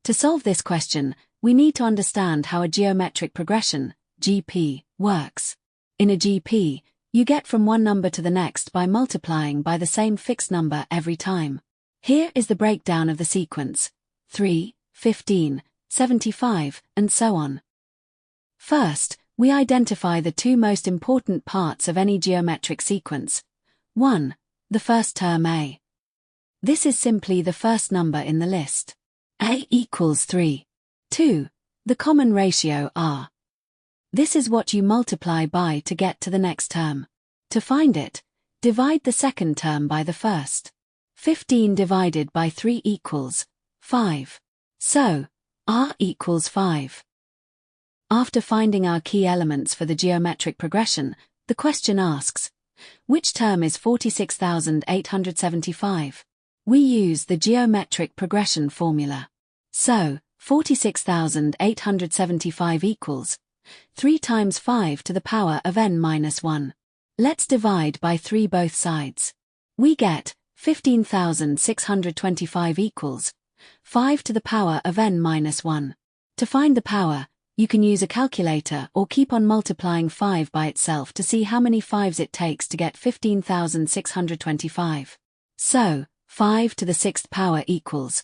To solve this question, we need to understand how a geometric progression, GP, works. In a GP, you get from one number to the next by multiplying by the same fixed number every time. Here is the breakdown of the sequence: 3, 15, 75, and so on. First, we identify the two most important parts of any geometric sequence. 1. The first term A. This is simply the first number in the list. A equals 3. 2. The common ratio R. This is what you multiply by to get to the next term. To find it, divide the second term by the first. 15 divided by 3 equals 5. So, R equals 5. After finding our key elements for the geometric progression, the question asks, which term is 46,875? We use the geometric progression formula. So, 46,875 equals 3 times 5 to the power of n minus 1. Let's divide by 3 both sides. We get 15,625 equals 5 to the power of n minus 1. To find the power, you can use a calculator or keep on multiplying 5 by itself to see how many 5s it takes to get 15,625. So, 5 to the 6th power equals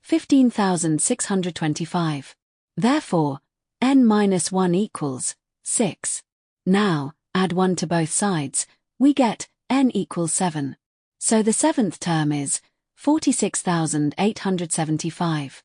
15,625. Therefore, n minus 1 equals 6. Now, add 1 to both sides, we get n equals 7. So the seventh term is 46,875.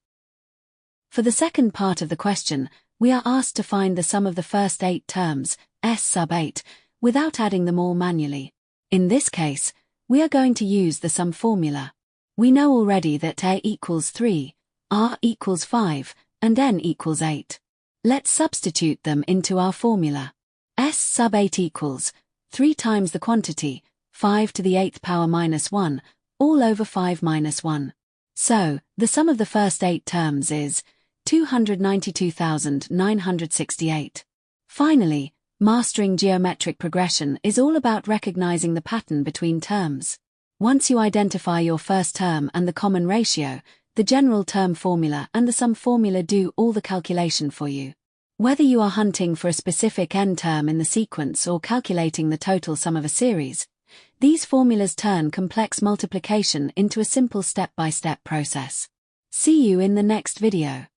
For the second part of the question, we are asked to find the sum of the first 8 terms, S sub 8, without adding them all manually. In this case, we are going to use the sum formula. We know already that A equals 3, R equals 5, and N equals 8. Let's substitute them into our formula. S sub 8 equals 3 times the quantity, 5 to the 8th power minus 1, all over 5 minus 1. So, the sum of the first 8 terms is 292,968. Finally, mastering geometric progression is all about recognizing the pattern between terms. Once you identify your first term and the common ratio, the general term formula and the sum formula do all the calculation for you. Whether you are hunting for a specific n term in the sequence or calculating the total sum of a series, these formulas turn complex multiplication into a simple step-by-step process. See you in the next video.